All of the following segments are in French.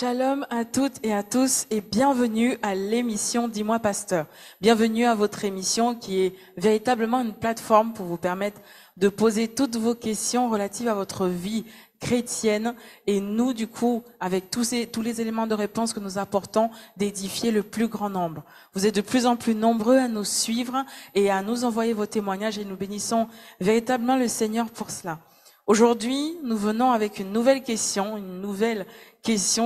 Shalom à toutes et à tous et bienvenue à l'émission Dis-moi Pasteur. Bienvenue à votre émission qui est véritablement une plateforme pour vous permettre de poser toutes vos questions relatives à votre vie chrétienne et nous, du coup, avec tous les éléments de réponse que nous apportons, d'édifier le plus grand nombre. Vous êtes de plus en plus nombreux à nous suivre et à nous envoyer vos témoignages et nous bénissons véritablement le Seigneur pour cela. Aujourd'hui, nous venons avec une nouvelle question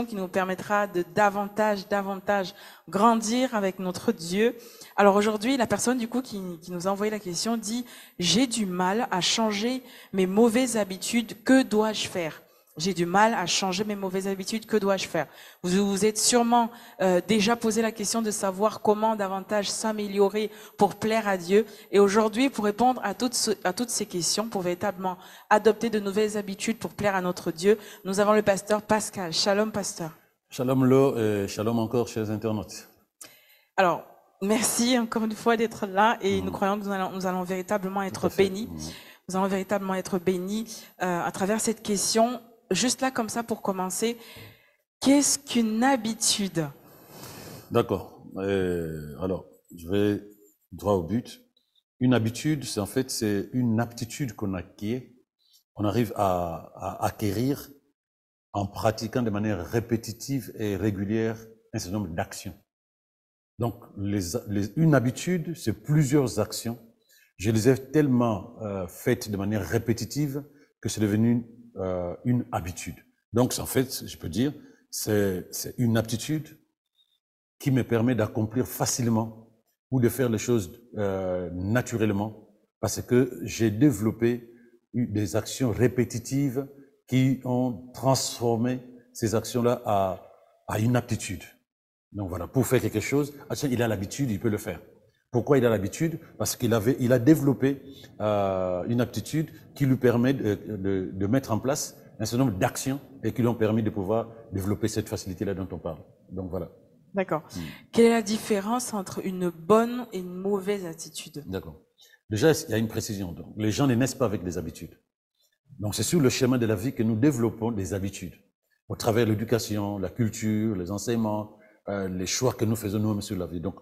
qui nous permettra de davantage grandir avec notre Dieu. Alors aujourd'hui, la personne du coup qui nous a envoyé la question dit « J'ai du mal à changer mes mauvaises habitudes, que dois-je faire ?» J'ai du mal à changer mes mauvaises habitudes, que dois-je faire? Vous vous êtes sûrement déjà posé la question de savoir comment davantage s'améliorer pour plaire à Dieu. Et aujourd'hui, pour répondre à toutes ces questions, pour véritablement adopter de nouvelles habitudes pour plaire à notre Dieu, nous avons le pasteur Pascal. Shalom, pasteur. Shalom Lo et shalom encore, chers internautes. Alors, merci encore une fois d'être là et nous croyons que nous allons véritablement être bénis. Nous allons véritablement être bénis à travers cette question. Juste là, comme ça, pour commencer, qu'est-ce qu'une habitude? D'accord. Alors, je vais droit au but. Une habitude, c'est une aptitude qu'on acquiert, qu'on arrive à acquérir en pratiquant de manière répétitive et régulière un certain nombre d'actions. Donc, une habitude, c'est plusieurs actions. Je les ai tellement faites de manière répétitive que c'est devenu une habitude. Donc, en fait, je peux dire, c'est une aptitude qui me permet d'accomplir facilement ou de faire les choses naturellement parce que j'ai développé des actions répétitives qui ont transformé ces actions-là à une aptitude. Donc voilà, pour faire quelque chose, tiens, il a l'habitude, il peut le faire. Pourquoi il a l'habitude? Parce qu'il a développé une aptitude qui lui permet de mettre en place un certain nombre d'actions et qui lui ont permis de pouvoir développer cette facilité-là dont on parle. Donc voilà. D'accord. Quelle est la différence entre une bonne et une mauvaise attitude? D'accord. Déjà, il y a une précision. Donc, les gens ne naissent pas avec des habitudes. Donc c'est sur le chemin de la vie que nous développons des habitudes. Au travers de l'éducation, la culture, les enseignements, les choix que nous faisons nous-mêmes sur la vie. Donc,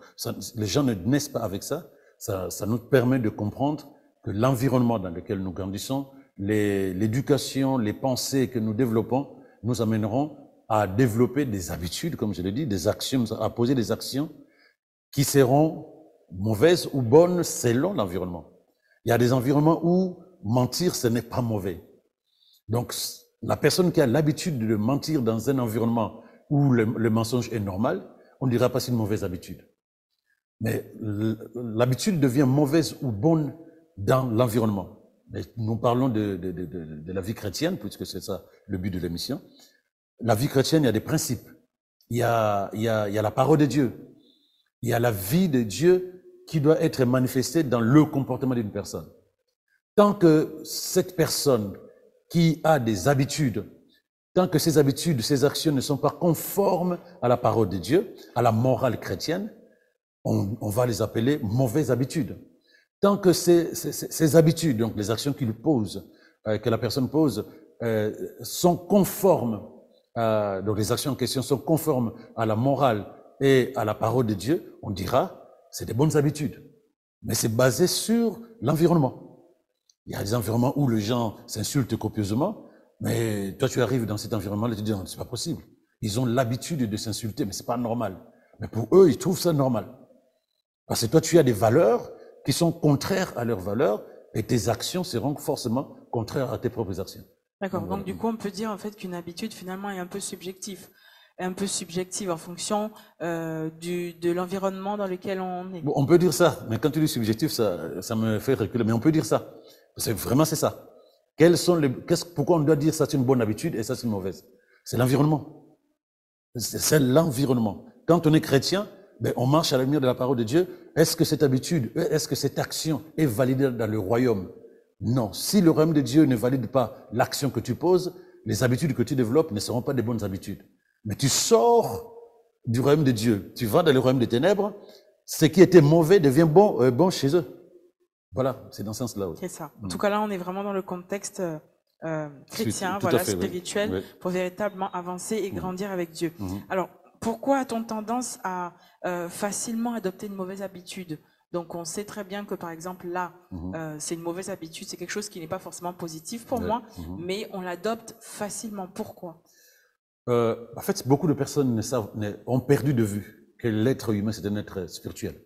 les gens ne naissent pas avec ça. Ça nous permet de comprendre que l'environnement dans lequel nous grandissons, l'éducation, les pensées que nous développons, nous amèneront à développer des habitudes, comme je l'ai dit, des actions, à poser des actions qui seront mauvaises ou bonnes selon l'environnement. Il y a des environnements où mentir, ce n'est pas mauvais. Donc, la personne qui a l'habitude de mentir dans un environnement où le mensonge est normal, on ne dira pas c'est une mauvaise habitude. Mais l'habitude devient mauvaise ou bonne dans l'environnement. Nous parlons de la vie chrétienne, puisque c'est ça le but de l'émission. La vie chrétienne, il y a des principes. Il y a la parole de Dieu. Il y a la vie de Dieu qui doit être manifestée dans le comportement d'une personne. Tant que cette personne qui a des habitudes, tant que ces habitudes, ces actions ne sont pas conformes à la parole de Dieu, à la morale chrétienne, on va les appeler mauvaises habitudes. Tant que ces habitudes, donc les actions qu'il pose, que la personne pose, sont conformes, donc les actions en question sont conformes à la morale et à la parole de Dieu, on dira c'est des bonnes habitudes. Mais c'est basé sur l'environnement. Il y a des environnements où les gens s'insultent copieusement, mais toi tu arrives dans cet environnement-là et tu dis non, c'est pas possible. Ils ont l'habitude de s'insulter, mais c'est pas normal. Mais pour eux, ils trouvent ça normal. Parce que toi tu as des valeurs qui sont contraires à leurs valeurs et tes actions seront forcément contraires à tes propres actions. D'accord. Donc du coup, on peut dire en fait qu'une habitude finalement est un peu subjective en fonction de l'environnement dans lequel on est. Bon, on peut dire ça, mais quand tu dis subjectif, ça me fait reculer. Mais on peut dire ça. C'est ça. Pourquoi on doit dire ça c'est une bonne habitude et ça c'est une mauvaise? C'est l'environnement. C'est l'environnement. Quand on est chrétien, on marche à la lumière de la parole de Dieu. Est-ce que cette habitude, est-ce que cette action est validée dans le royaume? Non. Si le royaume de Dieu ne valide pas l'action que tu poses, les habitudes que tu développes ne seront pas des bonnes habitudes. Mais tu sors du royaume de Dieu, tu vas dans le royaume des ténèbres, ce qui était mauvais devient bon chez eux. Voilà, c'est dans ce sens-là. C'est ça. En tout cas, là, on est vraiment dans le contexte chrétien, Tout à voilà, fait, oui. spirituel, Oui. pour véritablement avancer et grandir avec Dieu. Mhm. Alors, pourquoi a-t-on tendance à facilement adopter une mauvaise habitude? Donc, on sait très bien que, par exemple, là, c'est une mauvaise habitude, c'est quelque chose qui n'est pas forcément positif pour Ouais. moi, mais on l'adopte facilement. Pourquoi? En fait, beaucoup de personnes ont perdu de vue que l'être humain, c'est un être spirituel.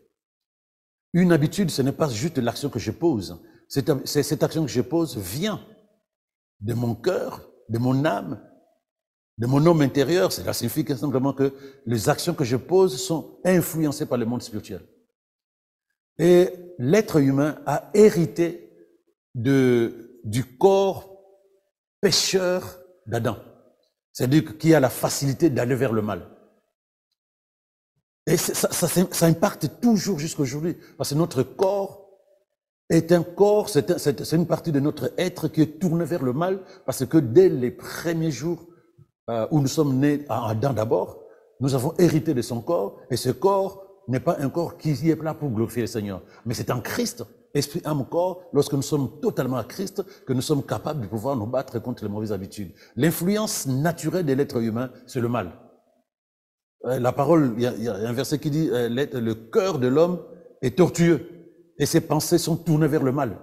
Une habitude, ce n'est pas juste l'action que je pose. Cette action que je pose vient de mon cœur, de mon âme, de mon homme intérieur. Cela signifie simplement que les actions que je pose sont influencées par le monde spirituel. Et l'être humain a hérité du corps pécheur d'Adam. C'est-à-dire qui a la facilité d'aller vers le mal. Et ça impacte toujours jusqu'aujourd'hui. Parce que notre corps est un corps, c'est une partie de notre être qui est tournée vers le mal. Parce que dès les premiers jours où nous sommes nés à Adam d'abord, nous avons hérité de son corps. Et ce corps n'est pas un corps qui est là pour glorifier le Seigneur. Mais c'est en Christ, esprit, âme, corps, lorsque nous sommes totalement à Christ, que nous sommes capables de pouvoir nous battre contre les mauvaises habitudes. L'influence naturelle de l'être humain, c'est le mal. La parole, il y a un verset qui dit le cœur de l'homme est tortueux et ses pensées sont tournées vers le mal.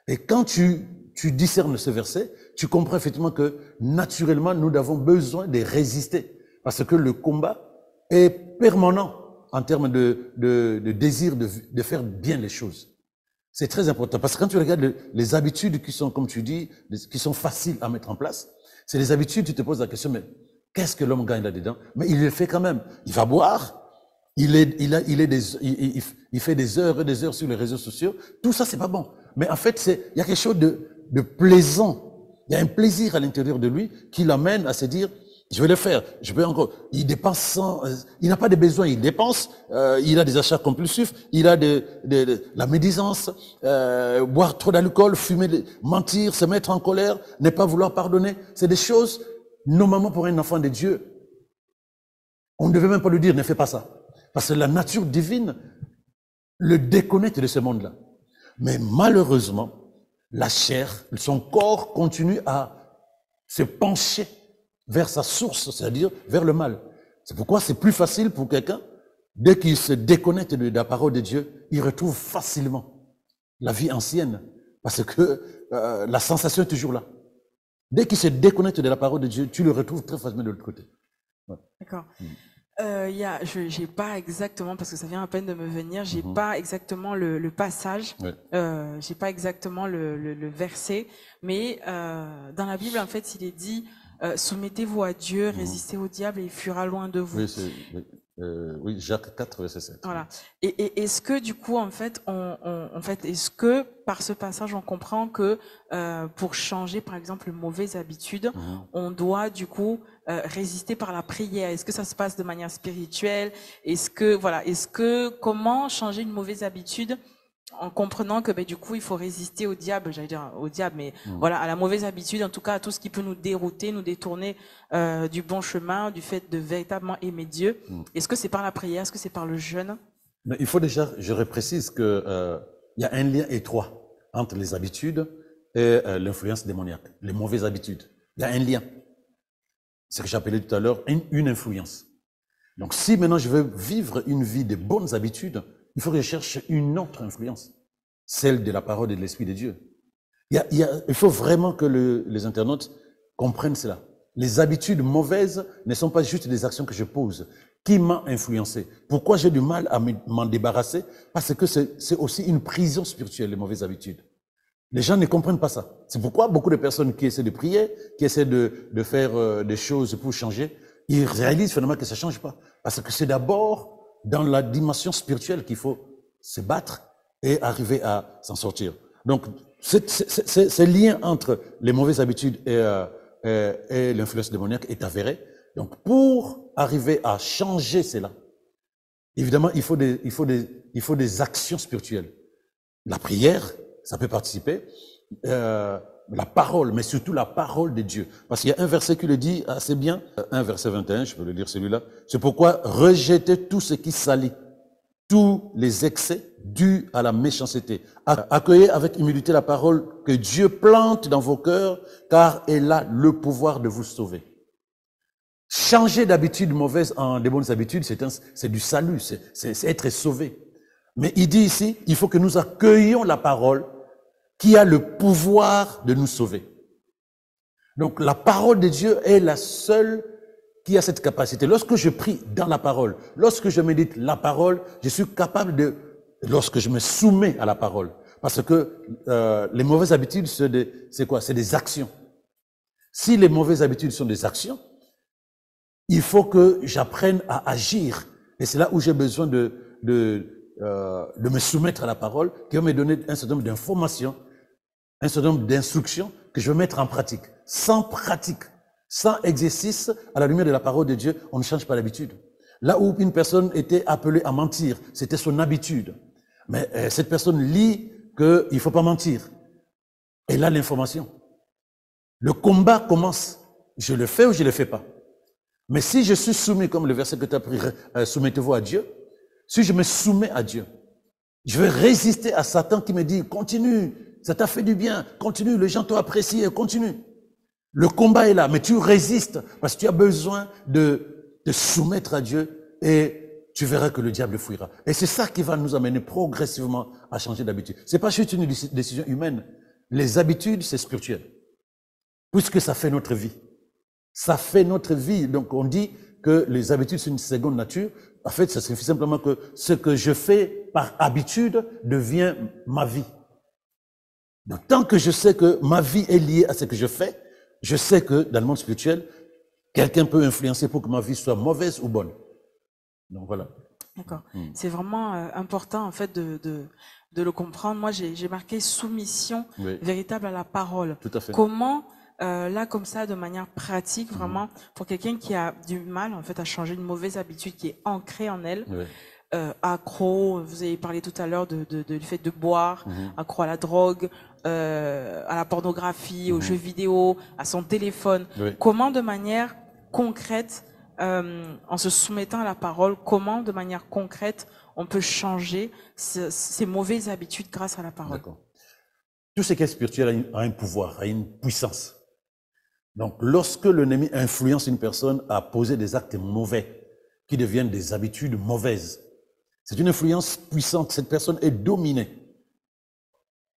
Et quand tu discernes ce verset, tu comprends effectivement que naturellement, nous avons besoin de résister parce que le combat est permanent en termes de désir de faire bien les choses. C'est très important parce que quand tu regardes les habitudes qui sont, comme tu dis, qui sont faciles à mettre en place, c'est les habitudes, tu te poses la question, mais qu'est-ce que l'homme gagne là-dedans? Mais il le fait quand même. Il va boire, il fait des heures et des heures sur les réseaux sociaux. Tout ça, c'est pas bon. Mais en fait, il y a quelque chose de plaisant. Il y a un plaisir à l'intérieur de lui qui l'amène à se dire, je vais le faire. Je peux encore. Il dépense sans, il n'a pas de besoins. Il dépense. Il a des achats compulsifs. Il a la médisance, boire trop d'alcool, fumer, mentir, se mettre en colère, ne pas vouloir pardonner. C'est des choses, normalement pour un enfant de Dieu, on ne devait même pas lui dire ne fais pas ça. Parce que la nature divine le déconnecte de ce monde-là. Mais malheureusement, la chair, son corps continue à se pencher vers sa source, c'est-à-dire vers le mal. C'est pourquoi c'est plus facile pour quelqu'un, dès qu'il se déconnecte de la parole de Dieu, il retrouve facilement la vie ancienne, parce que la sensation est toujours là. Dès qu'il se déconnecte de la parole de Dieu, tu le retrouves très facilement de l'autre côté. Ouais. D'accord. J'ai pas exactement, parce que ça vient à peine de me venir, j'ai pas exactement le passage, j'ai pas exactement le verset, mais dans la Bible, en fait, il est dit soumettez-vous à Dieu, résistez au diable et il fuira loin de vous. Oui, Jacques 4, verset 7. Voilà. Et est-ce que du coup, en fait, est-ce que par ce passage, on comprend que pour changer, par exemple, une mauvaise habitude, on doit du coup résister par la prière? Est-ce que ça se passe de manière spirituelle? Comment changer une mauvaise habitude en comprenant que du coup il faut résister au diable, j'allais dire au diable, mais voilà, à la mauvaise habitude, en tout cas à tout ce qui peut nous dérouter, nous détourner du bon chemin, du fait de véritablement aimer Dieu. Est-ce que c'est par la prière? Est-ce que c'est par le jeûne? Mais il faut déjà, je reprécise que il y a un lien étroit entre les habitudes et l'influence démoniaque, les mauvaises habitudes. Il y a un lien. C'est ce que j'appelais tout à l'heure une influence. Donc si maintenant je veux vivre une vie de bonnes habitudes, il faut que je cherche une autre influence, celle de la parole et de l'Esprit de Dieu. Il faut vraiment que les internautes comprennent cela. Les habitudes mauvaises ne sont pas juste des actions que je pose. Qui m'a influencé? Pourquoi j'ai du mal à m'en débarrasser? Parce que c'est aussi une prison spirituelle, les mauvaises habitudes. Les gens ne comprennent pas ça. C'est pourquoi beaucoup de personnes qui essaient de prier, qui essaient de faire des choses pour changer, ils réalisent finalement que ça ne change pas. Parce que c'est d'abord dans la dimension spirituelle qu'il faut se battre et arriver à s'en sortir. Donc, ce lien entre les mauvaises habitudes et l'influence démoniaque est avéré. Donc, pour arriver à changer cela, évidemment, il faut des actions spirituelles. La prière, ça peut participer. La parole, mais surtout la parole de Dieu. Parce qu'il y a un verset qui le dit assez bien, un verset 21, je peux le lire celui-là. C'est pourquoi rejetez tout ce qui salit. tous les excès dus à la méchanceté. Accueillez avec humilité la parole que Dieu plante dans vos cœurs, car elle a le pouvoir de vous sauver. Changer d'habitude mauvaise en des bonnes habitudes, c'est du salut, c'est être sauvé. Mais il dit ici, il faut que nous accueillions la parole qui a le pouvoir de nous sauver. Donc la parole de Dieu est la seule qui a cette capacité. Lorsque je prie dans la parole, lorsque je médite la parole, je suis capable lorsque je me soumets à la parole. Parce que les mauvaises habitudes, c'est quoi? C'est des actions. Si les mauvaises habitudes sont des actions, il faut que j'apprenne à agir. Et c'est là où j'ai besoin de me soumettre à la parole, qui va me donner un certain nombre d'informations, un certain nombre d'instructions que je vais mettre en pratique. Sans pratique, sans exercice, à la lumière de la parole de Dieu, on ne change pas d'habitude. Là où une personne était appelée à mentir, c'était son habitude. Mais cette personne lit qu'il ne faut pas mentir. Elle a l'information. Le combat commence. Je le fais ou je ne le fais pas. Mais si je suis soumis, comme le verset que tu as pris, soumettez-vous à Dieu, si je me soumets à Dieu, je vais résister à Satan qui me dit, continue, ça t'a fait du bien, continue, les gens t'ont apprécié, continue. Le combat est là, mais tu résistes parce que tu as besoin de te soumettre à Dieu et tu verras que le diable fuira. Et c'est ça qui va nous amener progressivement à changer d'habitude. C'est pas juste une décision humaine. Les habitudes, c'est spirituel. Puisque ça fait notre vie. Ça fait notre vie. Donc, on dit que les habitudes, c'est une seconde nature. En fait, ça signifie simplement que ce que je fais par habitude devient ma vie. Donc, tant que je sais que ma vie est liée à ce que je fais, je sais que dans le monde spirituel, quelqu'un peut influencer pour que ma vie soit mauvaise ou bonne. Donc, voilà. D'accord. C'est vraiment important, en fait, de le comprendre. Moi, j'ai marqué soumission véritable à la parole. Tout à fait. Comment... là, comme ça, de manière pratique, vraiment, pour quelqu'un qui a du mal, en fait, à changer une mauvaise habitude qui est ancrée en elle, accro, vous avez parlé tout à l'heure du fait de boire, accro à la drogue, à la pornographie, aux jeux vidéo, à son téléphone. Comment, de manière concrète, en se soumettant à la parole, comment, de manière concrète, on peut changer ces mauvaises habitudes grâce à la parole? D'accord. Tout ce qui est spirituel a un pouvoir, a une puissance. Donc, lorsque l'ennemi influence une personne à poser des actes mauvais, qui deviennent des habitudes mauvaises, c'est une influence puissante. Cette personne est dominée.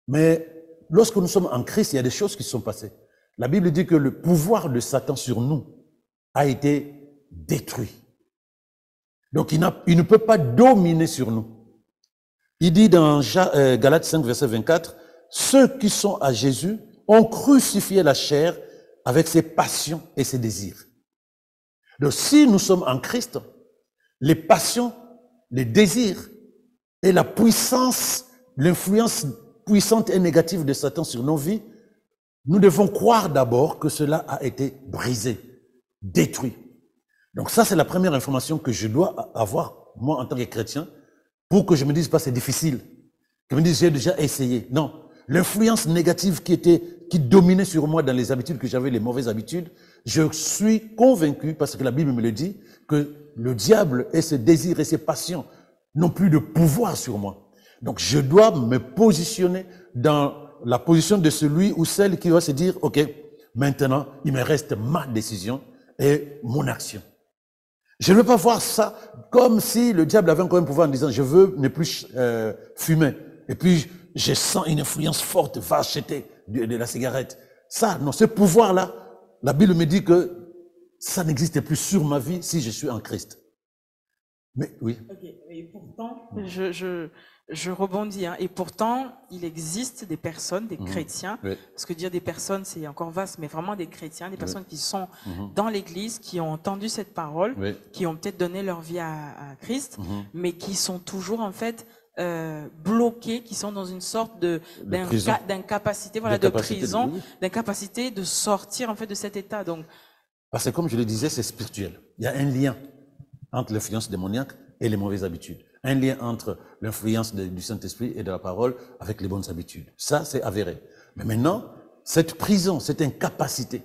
Mais lorsque nous sommes en Christ, il y a des choses qui sont passées. La Bible dit que le pouvoir de Satan sur nous a été détruit. Donc, il ne peut pas dominer sur nous. Il dit dans Galates 5, verset 24, « Ceux qui sont à Jésus ont crucifié la chair avec ses passions et ses désirs. » Donc, si nous sommes en Christ, les passions, les désirs et la puissance, l'influence puissante et négative de Satan sur nos vies, nous devons croire d'abord que cela a été brisé, détruit. Donc ça, c'est la première information que je dois avoir, moi, en tant que chrétien, pour que je me dise pas c'est difficile, que je me dise j'ai déjà essayé. Non. L'influence négative qui dominait sur moi dans les habitudes que j'avais, les mauvaises habitudes, je suis convaincu, parce que la Bible me le dit, que le diable et ses désirs et ses passions n'ont plus de pouvoir sur moi. Donc je dois me positionner dans la position de celui ou celle qui va se dire, ok, maintenant, il me reste ma décision et mon action. Je ne veux pas voir ça comme si le diable avait encore un pouvoir en disant, je veux ne plus fumer. Et puis, je sens une influence forte, va acheter de la cigarette. Ça, non, ce pouvoir-là, la Bible me dit que ça n'existe plus sur ma vie si je suis en Christ. Mais oui. Okay. Et pourtant, je rebondis, hein, et pourtant, il existe des personnes, des chrétiens, parce que dire des personnes, c'est encore vaste, mais vraiment des chrétiens, des personnes qui sont dans l'église, qui ont entendu cette parole, qui ont peut-être donné leur vie à Christ, mais qui sont toujours, en fait, bloqués, qui sont dans une sorte d'incapacité, voilà, de prison, d'incapacité de sortir, en fait, de cet état. Donc, parce que comme je le disais, c'est spirituel. Il y a un lien entre l'influence démoniaque et les mauvaises habitudes. Un lien entre l'influence du Saint-Esprit et de la parole avec les bonnes habitudes. Ça, c'est avéré. Mais maintenant, cette prison, cette incapacité,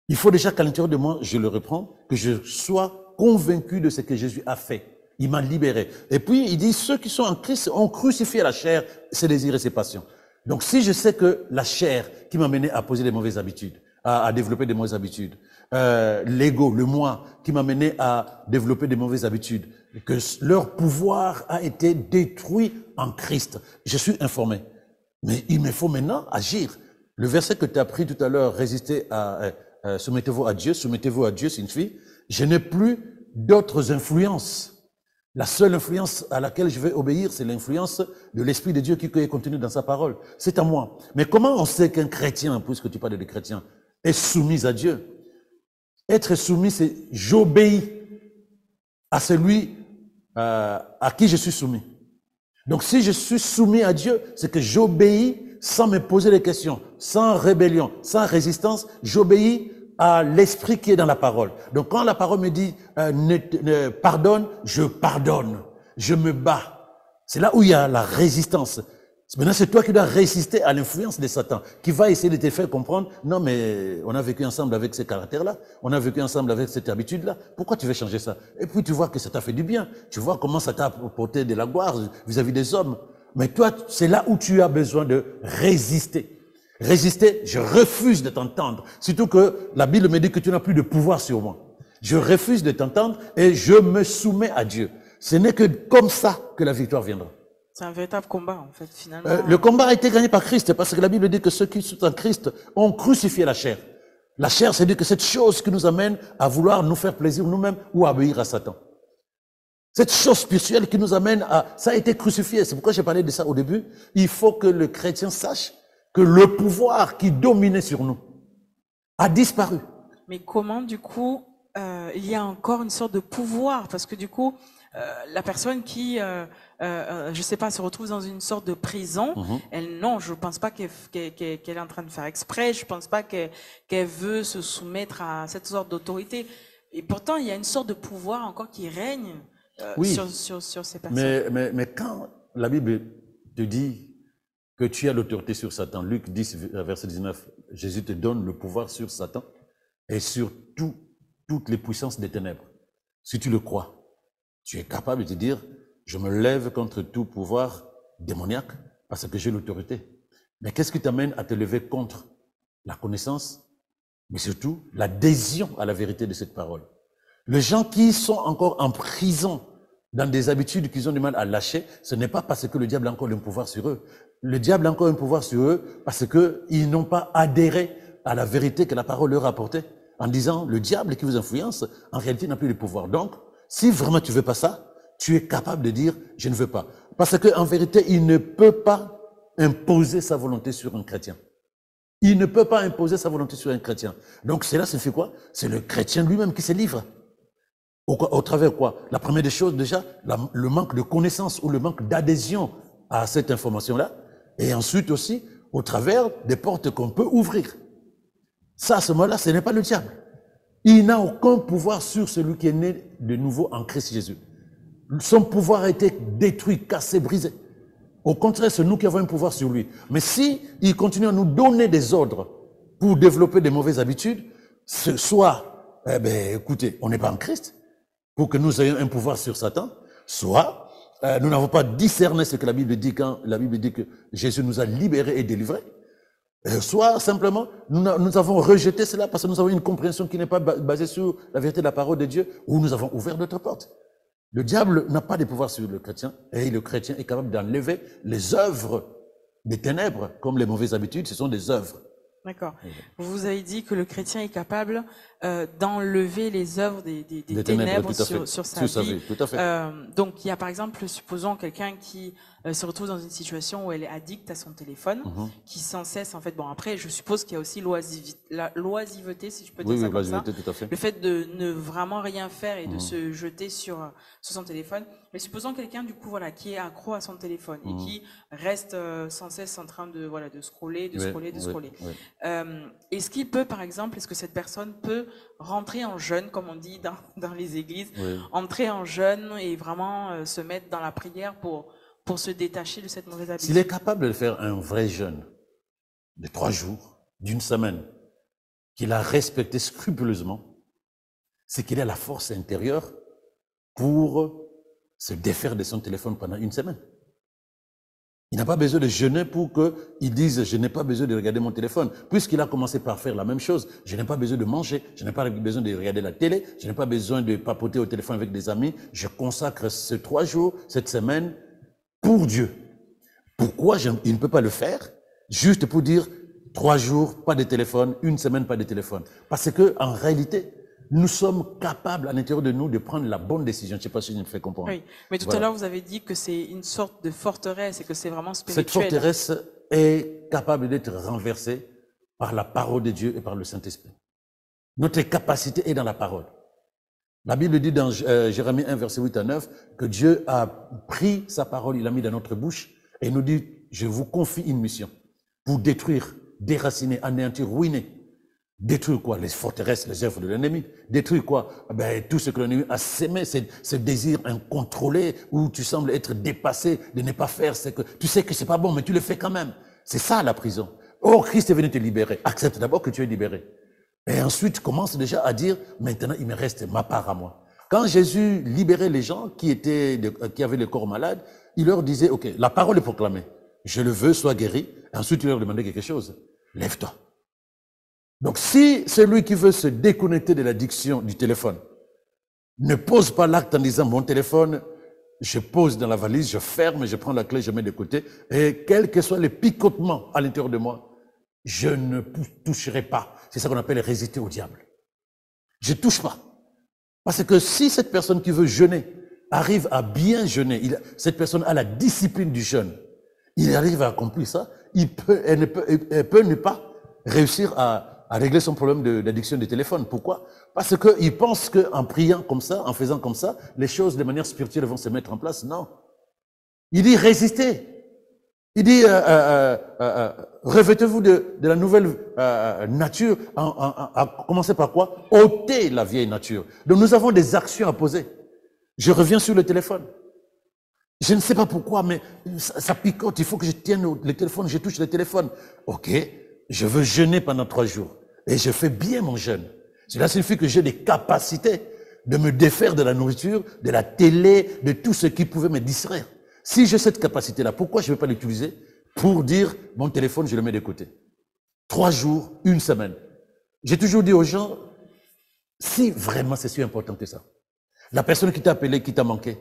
il faut déjà qu'à l'intérieur de moi, je le reprends, que je sois convaincu de ce que Jésus a fait. Il m'a libéré. Et puis, il dit, ceux qui sont en Christ ont crucifié la chair, ses désirs et ses passions. Donc, si je sais que la chair qui m'a mené à poser des mauvaises habitudes, à développer des mauvaises habitudes, l'ego, le moi, qui m'a mené à développer des mauvaises habitudes, que leur pouvoir a été détruit en Christ, je suis informé. Mais il me faut maintenant agir. Le verset que tu as pris tout à l'heure, soumettez-vous à Dieu, signifie, je n'ai plus d'autres influences. La seule influence à laquelle je vais obéir, c'est l'influence de l'Esprit de Dieu qui est contenu dans sa parole. C'est à moi. Mais comment on sait qu'un chrétien, puisque tu parles de chrétien, est soumis à Dieu? Être soumis, c'est j'obéis à celui à qui je suis soumis. Donc si je suis soumis à Dieu, c'est que j'obéis sans me poser des questions, sans rébellion, sans résistance, j'obéis à l'esprit qui est dans la parole. Donc quand la parole me dit pardonne, je pardonne, je me bats. C'est là où il y a la résistance. Maintenant, c'est toi qui dois résister à l'influence de Satan, qui va essayer de te faire comprendre, non mais on a vécu ensemble avec ces caractères-là, on a vécu ensemble avec cette habitude-là, pourquoi tu veux changer ça? Et puis tu vois que ça t'a fait du bien, tu vois comment ça t'a apporté de la gloire vis-à-vis des hommes. Mais toi, c'est là où tu as besoin de résister. Résister, je refuse de t'entendre. Surtout que la Bible me dit que tu n'as plus de pouvoir sur moi. Je refuse de t'entendre et je me soumets à Dieu. Ce n'est que comme ça que la victoire viendra. C'est un véritable combat, en fait, finalement. Le combat a été gagné par Christ, parce que la Bible dit que ceux qui sont en Christ ont crucifié la chair. La chair, c'est-à-dire que cette chose qui nous amène à vouloir nous faire plaisir nous-mêmes ou à obéir à Satan. Cette chose spirituelle qui nous amène à... Ça a été crucifié. C'est pourquoi j'ai parlé de ça au début. Il faut que le chrétien sache que le pouvoir qui dominait sur nous a disparu. Mais comment, du coup, il y a encore une sorte de pouvoir? Parce que, du coup, la personne qui, je sais pas, se retrouve dans une sorte de prison, elle, non, je pense pas qu'elle est en train de faire exprès, je pense pas qu'elle veut se soumettre à cette sorte d'autorité. Et pourtant, il y a une sorte de pouvoir encore qui règne sur ces personnes. Mais quand la Bible te dit que tu as l'autorité sur Satan, Luc 10, verset 19, Jésus te donne le pouvoir sur Satan et sur toutes les puissances des ténèbres. Si tu le crois, tu es capable de te dire, je me lève contre tout pouvoir démoniaque parce que j'ai l'autorité. Mais qu'est-ce qui t'amène à te lever contre? La connaissance, mais surtout l'adhésion à la vérité de cette parole. Les gens qui sont encore en prison dans des habitudes qu'ils ont du mal à lâcher, ce n'est pas parce que le diable a encore un pouvoir sur eux. Le diable a encore un pouvoir sur eux parce qu'ils n'ont pas adhéré à la vérité que la parole leur a apportée. En disant, le diable qui vous influence, en réalité n'a plus de pouvoir. Donc, si vraiment tu veux pas ça, tu es capable de dire, je ne veux pas. Parce que, en vérité, il ne peut pas imposer sa volonté sur un chrétien. Il ne peut pas imposer sa volonté sur un chrétien. Donc, cela signifie quoi? C'est le chrétien lui-même qui se livre. Au travers quoi? La première des choses, déjà, le manque de connaissance ou le manque d'adhésion à cette information-là. Et ensuite aussi, au travers des portes qu'on peut ouvrir. Ça, à ce moment-là, ce n'est pas le diable. Il n'a aucun pouvoir sur celui qui est né de nouveau en Christ Jésus. Son pouvoir a été détruit, cassé, brisé. Au contraire, c'est nous qui avons un pouvoir sur lui. Mais si il continue à nous donner des ordres pour développer des mauvaises habitudes, soit, écoutez, on n'est pas en Christ, pour que nous ayons un pouvoir sur Satan, soit nous n'avons pas discerné ce que la Bible dit quand la Bible dit que Jésus nous a libérés et délivrés, soit simplement nous avons rejeté cela parce que nous avons une compréhension qui n'est pas basée sur la vérité de la parole de Dieu, ou nous avons ouvert d'autres portes. Le diable n'a pas de pouvoir sur le chrétien, et le chrétien est capable d'enlever les œuvres des ténèbres, comme les mauvaises habitudes, ce sont des œuvres. D'accord. Vous avez dit que le chrétien est capable d'enlever les œuvres des ténèbres sur sa vie. Tout à fait. Donc, il y a par exemple, supposons quelqu'un qui se retrouve dans une situation où elle est addicte à son téléphone, qui sans cesse, en fait, bon après, je suppose qu'il y a aussi la loisiveté, si je peux dire ça comme ça. Tout à fait. Le fait de ne vraiment rien faire et de se jeter sur son téléphone. Mais supposons quelqu'un, du coup, voilà, qui est accro à son téléphone et qui reste sans cesse en train de scroller, de scroller. Est-ce qu'il peut, par exemple, est-ce que cette personne peut rentrer en jeûne, comme on dit dans les églises, entrer en jeûne et vraiment se mettre dans la prière pour se détacher de cette mauvaise habitude? S'il est capable de faire un vrai jeûne de 3 jours, d'une semaine, qu'il a respecté scrupuleusement, c'est qu'il a la force intérieure pour se défaire de son téléphone pendant une semaine. Il n'a pas besoin de jeûner pour qu'il dise « je n'ai pas besoin de regarder mon téléphone ». Puisqu'il a commencé par faire la même chose, je n'ai pas besoin de manger, je n'ai pas besoin de regarder la télé, je n'ai pas besoin de papoter au téléphone avec des amis. Je consacre ces 3 jours, cette semaine, pour Dieu. Pourquoi il ne peut pas le faire? Juste pour dire 3 jours, pas de téléphone, 1 semaine, pas de téléphone. Parce que en réalité, nous sommes capables à l'intérieur de nous de prendre la bonne décision. Je ne sais pas si je me fais comprendre. Oui, mais tout à l'heure, vous avez dit que c'est une sorte de forteresse et que c'est vraiment spirituel. Cette forteresse est capable d'être renversée par la parole de Dieu et par le Saint-Esprit. Notre capacité est dans la parole. La Bible dit dans Jérémie 1, verset 8 à 9, que Dieu a pris sa parole, il l'a mis dans notre bouche et il nous dit, je vous confie une mission pour détruire, déraciner, anéantir, ruiner. Détruire quoi? Les forteresses, les œuvres de l'ennemi. Détruire quoi? Tout ce que l'ennemi a sémé, ce désir incontrôlé, où tu sembles être dépassé de ne pas faire ce que tu sais que c'est pas bon, mais tu le fais quand même. C'est ça la prison. Oh, Christ est venu te libérer. Accepte d'abord que tu es libéré. Et ensuite, commence déjà à dire, maintenant, il me reste ma part à moi. Quand Jésus libérait les gens qui avaient le corps malade, il leur disait, OK, la parole est proclamée. Je le veux, sois guéri. Et ensuite, il leur demandait quelque chose. Lève-toi. Donc, si celui qui veut se déconnecter de l'addiction du téléphone ne pose pas l'acte en disant, mon téléphone, je pose dans la valise, je ferme, je prends la clé, je mets de côté, et quel que soit le picotement à l'intérieur de moi, je ne toucherai pas. C'est ça qu'on appelle résister au diable. Je ne touche pas. Parce que si cette personne qui veut jeûner arrive à bien jeûner, cette personne a la discipline du jeûne, il arrive à accomplir ça, elle peut ne pas réussir à régler son problème d'addiction du téléphone. Pourquoi? Parce qu'il pense qu'en priant comme ça, en faisant comme ça, les choses de manière spirituelle vont se mettre en place. Non. Il dit résistez. Il dit revêtez-vous de la nouvelle nature, à commencer par quoi? Ôtez la vieille nature. Donc nous avons des actions à poser. Je reviens sur le téléphone. Je ne sais pas pourquoi, mais ça picote. Il faut que je tienne le téléphone, je touche le téléphone. OK. Je veux jeûner pendant 3 jours. Et je fais bien mon jeûne. Cela signifie que j'ai des capacités de me défaire de la nourriture, de la télé, de tout ce qui pouvait me distraire. Si j'ai cette capacité-là, pourquoi je ne vais pas l'utiliser pour dire, mon téléphone, je le mets de côté? 3 jours, 1 semaine. J'ai toujours dit aux gens, si vraiment c'est si important que ça, la personne qui t'a appelé, qui t'a manqué,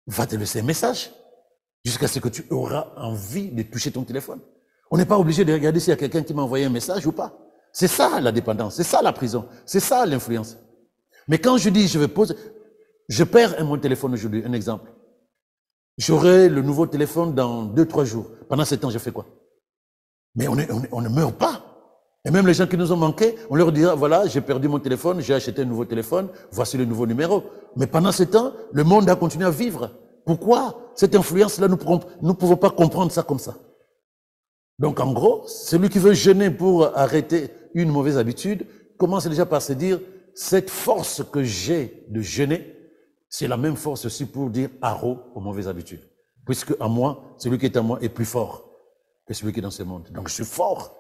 va te laisser un message jusqu'à ce que tu auras envie de toucher ton téléphone. On n'est pas obligé de regarder s'il y a quelqu'un qui m'a envoyé un message ou pas. C'est ça la dépendance, c'est ça la prison, c'est ça l'influence. Mais quand je dis je perds mon téléphone aujourd'hui, un exemple. J'aurai le nouveau téléphone dans 2-3 jours. Pendant ce temps, je fais quoi? Mais on ne meurt pas. Et même les gens qui nous ont manqué, on leur dira, voilà, j'ai perdu mon téléphone, j'ai acheté un nouveau téléphone, voici le nouveau numéro. Mais pendant ce temps, le monde a continué à vivre. Pourquoi? Cette influence-là, nous ne pouvons pas comprendre ça comme ça. Donc, en gros, celui qui veut jeûner pour arrêter une mauvaise habitude, commence déjà par se dire, cette force que j'ai de jeûner, c'est la même force aussi pour dire haro aux mauvaises habitudes. Puisque en moi, celui qui est en moi est plus fort que celui qui est dans ce monde. Donc, je suis fort,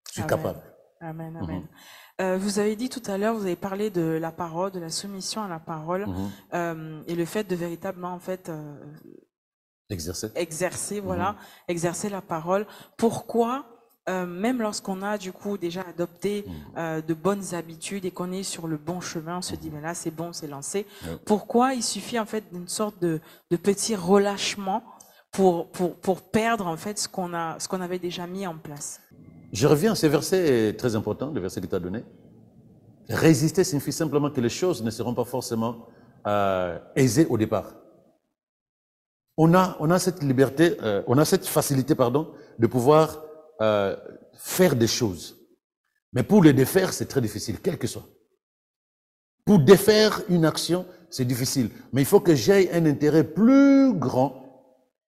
je suis capable. Amen, amen. Vous avez dit tout à l'heure, vous avez parlé de la parole, de la soumission à la parole, et le fait de véritablement, en fait, exercer, voilà, exercer la parole. Pourquoi, même lorsqu'on a du coup déjà adopté de bonnes habitudes et qu'on est sur le bon chemin, on se dit, mais là c'est bon, c'est lancé. Pourquoi il suffit en fait d'une sorte de petit relâchement pour perdre en fait ce qu'on avait déjà mis en place? Je reviens, ce verset est très important, le verset que tu as donné. Résister signifie simplement que les choses ne seront pas forcément aisées au départ. On a cette liberté, on a cette facilité, pardon, de pouvoir faire des choses. Mais pour les défaire, c'est très difficile, quel que soit. Pour défaire une action, c'est difficile. Mais il faut que j'aie un intérêt plus grand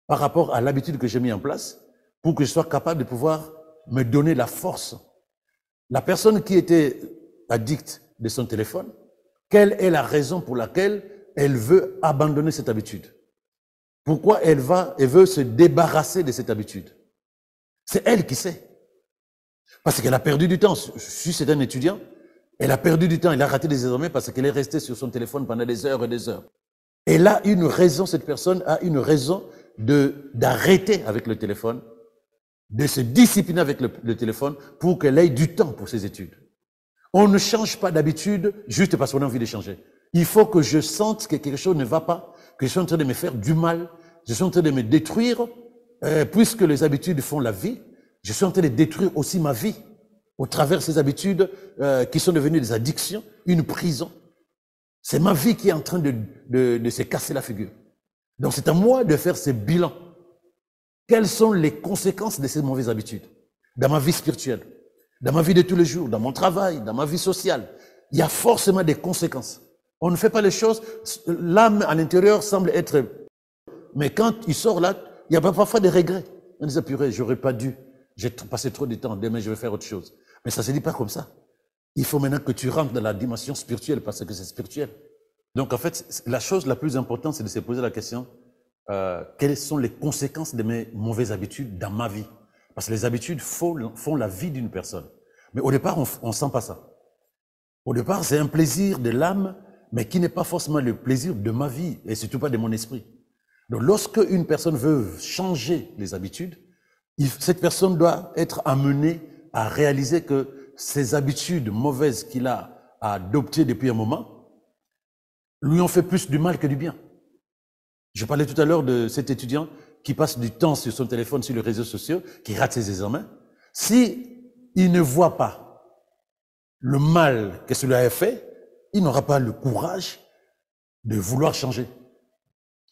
par rapport à l'habitude que j'ai mis en place pour que je sois capable de pouvoir me donner la force. La personne qui était addicte de son téléphone, quelle est la raison pour laquelle elle veut abandonner cette habitude? Pourquoi elle veut se débarrasser de cette habitude? C'est elle qui sait. Parce qu'elle a perdu du temps. Si c'est un étudiant, elle a perdu du temps, elle a raté des examens parce qu'elle est restée sur son téléphone pendant des heures et des heures. Elle a une raison, cette personne a une raison d'arrêter avec le téléphone, de se discipliner avec le téléphone pour qu'elle ait du temps pour ses études. On ne change pas d'habitude juste parce qu'on a envie de changer. Il faut que je sente que quelque chose ne va pas, que je suis en train de me faire du mal, je suis en train de me détruire, puisque les habitudes font la vie, je suis en train de détruire aussi ma vie au travers de ces habitudes qui sont devenues des addictions, une prison. C'est ma vie qui est en train de se casser la figure. Donc c'est à moi de faire ce bilan. Quelles sont les conséquences de ces mauvaises habitudes dans ma vie spirituelle, dans ma vie de tous les jours, dans mon travail, dans ma vie sociale? Il y a forcément des conséquences. On ne fait pas les choses, l'âme à l'intérieur semble être... Mais quand il sort là, il y a parfois des regrets. On dit, purée, j'aurais pas dû, j'ai passé trop de temps, demain je vais faire autre chose. Mais ça ne se dit pas comme ça. Il faut maintenant que tu rentres dans la dimension spirituelle parce que c'est spirituel. Donc en fait, la chose la plus importante, c'est de se poser la question, quelles sont les conséquences de mes mauvaises habitudes dans ma vie? Parce que les habitudes font la vie d'une personne. Mais au départ, on ne sent pas ça. Au départ, c'est un plaisir de l'âme, mais qui n'est pas forcément le plaisir de ma vie, et surtout pas de mon esprit. Donc lorsque une personne veut changer les habitudes, cette personne doit être amenée à réaliser que ces habitudes mauvaises qu'il a adoptées depuis un moment lui ont fait plus du mal que du bien. Je parlais tout à l'heure de cet étudiant qui passe du temps sur son téléphone, sur les réseaux sociaux, qui rate ses examens. Si il ne voit pas le mal que cela a fait, il n'aura pas le courage de vouloir changer.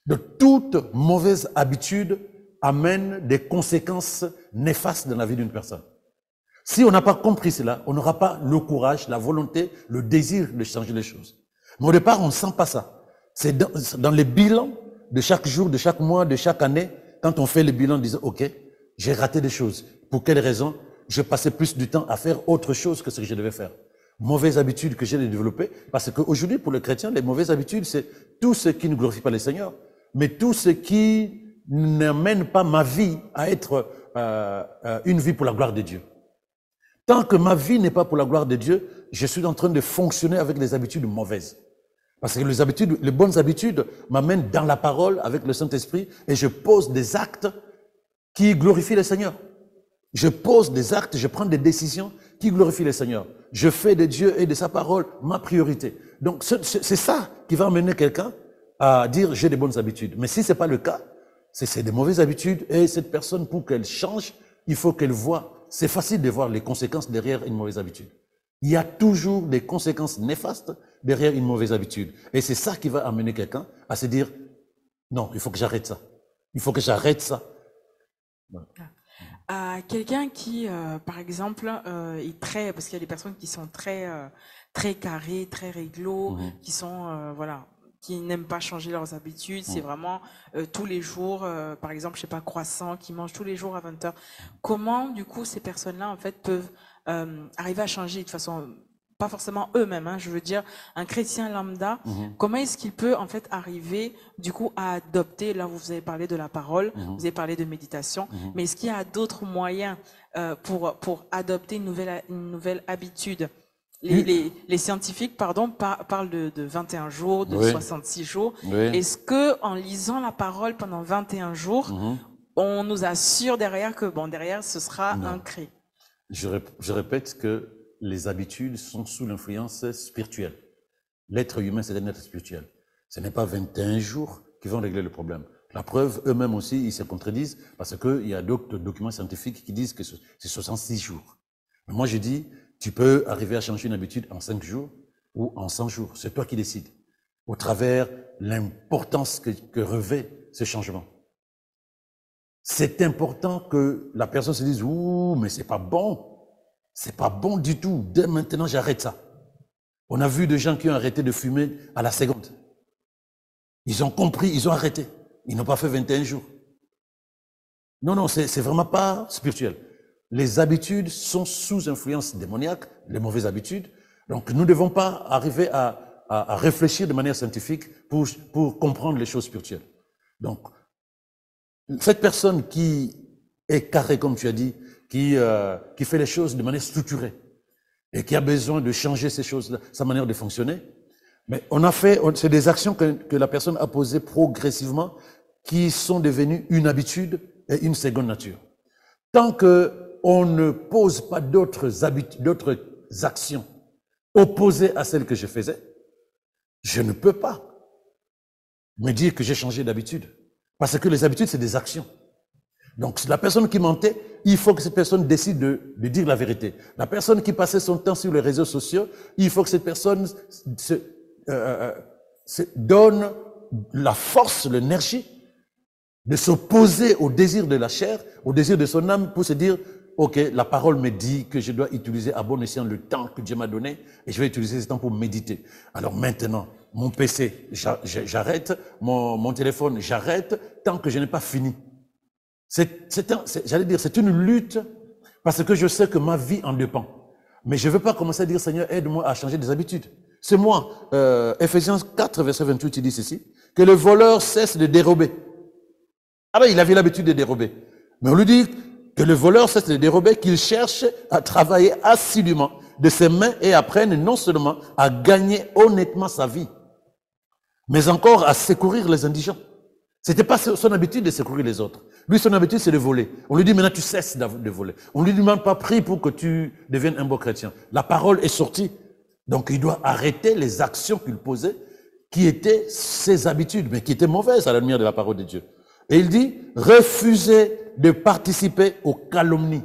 De toute mauvaise habitude amène des conséquences néfastes dans la vie d'une personne. Si on n'a pas compris cela, on n'aura pas le courage, la volonté, le désir de changer les choses. Mais au départ, on ne sent pas ça. C'est dans les bilans de chaque jour, de chaque mois, de chaque année, quand on fait le bilan, on dit, OK, j'ai raté des choses. Pour quelle raison? Je passais plus du temps à faire autre chose que ce que je devais faire. Mauvaises habitudes que j'ai développées, parce qu'aujourd'hui, pour le chrétien, les mauvaises habitudes, c'est tout ce qui ne glorifie pas le Seigneur, mais tout ce qui n'amène pas ma vie à être une vie pour la gloire de Dieu. Tant que ma vie n'est pas pour la gloire de Dieu, je suis en train de fonctionner avec des habitudes mauvaises. Parce que les bonnes habitudes m'amènent dans la parole avec le Saint-Esprit et je pose des actes qui glorifient le Seigneur. Je pose des actes, je prends des décisions qui glorifient le Seigneur. Je fais de Dieu et de sa parole ma priorité. Donc c'est ça qui va amener quelqu'un à dire j'ai des bonnes habitudes. Mais si c'est pas le cas, c'est des mauvaises habitudes et cette personne, pour qu'elle change, il faut qu'elle voie. C'est facile de voir les conséquences derrière une mauvaise habitude. Il y a toujours des conséquences néfastes derrière une mauvaise habitude. Et c'est ça qui va amener quelqu'un à se dire non, il faut que j'arrête ça. Il faut que j'arrête ça. Voilà. Quelqu'un qui, par exemple, est très, parce qu'il y a des personnes qui sont très carrées, très réglo, qui sont, voilà, qui n'aiment pas changer leurs habitudes. C'est vraiment tous les jours, par exemple, je sais pas, croissant, qui mangent tous les jours à 20h. Comment, du coup, ces personnes-là, en fait, peuvent arriver à changer de façon, pas forcément eux-mêmes, hein, je veux dire, un chrétien lambda, comment est-ce qu'il peut, en fait, arriver, du coup, à adopter, là, vous avez parlé de la parole, vous avez parlé de méditation, mais est-ce qu'il y a d'autres moyens pour adopter une nouvelle habitude? Les scientifiques, pardon, parlent de 21 jours, de 66 jours. Oui. Est-ce que, en lisant la parole pendant 21 jours, on nous assure derrière que, bon, derrière, ce sera ancré? Je répète que les habitudes sont sous l'influence spirituelle. L'être humain, c'est un être spirituel. Ce n'est pas 21 jours qui vont régler le problème. La preuve, eux-mêmes aussi, ils se contredisent parce qu'il y a d'autres documents scientifiques qui disent que c'est 66 jours. Mais moi, je dis, tu peux arriver à changer une habitude en 5 jours ou en 100 jours. C'est toi qui décides. Au travers l'importance que revêt ce changement. C'est important que la personne se dise, ouh, mais c'est pas bon. C'est pas bon du tout. Dès maintenant, j'arrête ça. On a vu des gens qui ont arrêté de fumer à la seconde. Ils ont compris, ils ont arrêté. Ils n'ont pas fait 21 jours. Non, c'est vraiment pas spirituel. Les habitudes sont sous influence démoniaque, les mauvaises habitudes. Donc, nous ne devons pas arriver à réfléchir de manière scientifique pour comprendre les choses spirituelles. Donc, cette personne qui est carrée, comme tu as dit, qui fait les choses de manière structurée et qui a besoin de changer ces choses-là, sa manière de fonctionner, Mais c'est des actions que la personne a posées progressivement qui sont devenues une habitude et une seconde nature. Tant qu'on ne pose pas d'autres actions opposées à celles que je faisais, je ne peux pas me dire que j'ai changé d'habitude. Parce que les habitudes, c'est des actions. Donc, la personne qui mentait, il faut que cette personne décide de dire la vérité. La personne qui passait son temps sur les réseaux sociaux, il faut que cette personne se donne la force, l'énergie de s'opposer au désir de la chair, au désir de son âme, pour se dire, ok, la parole me dit que je dois utiliser à bon escient le temps que Dieu m'a donné, et je vais utiliser ce temps pour méditer. Alors maintenant, mon PC, j'arrête, mon téléphone, j'arrête, tant que je n'ai pas fini. J'allais dire, c'est une lutte, parce que je sais que ma vie en dépend. Mais je ne veux pas commencer à dire, Seigneur, aide-moi à changer des habitudes. C'est moi, Ephésiens 4, verset 28, il dit ceci, que le voleur cesse de dérober. Ah ben, il avait l'habitude de dérober. Mais on lui dit que le voleur cesse de dérober, qu'il cherche à travailler assidûment de ses mains et apprenne non seulement à gagner honnêtement sa vie, mais encore à secourir les indigents. C'était pas son habitude de secourir les autres. Lui, son habitude, c'est de voler. On lui dit, maintenant, tu cesses de voler. On lui demande pas, prie pour que tu deviennes un bon chrétien. La parole est sortie. Donc, il doit arrêter les actions qu'il posait, qui étaient ses habitudes, mais qui étaient mauvaises à la lumière de la parole de Dieu. Et il dit, refusez de participer aux calomnies.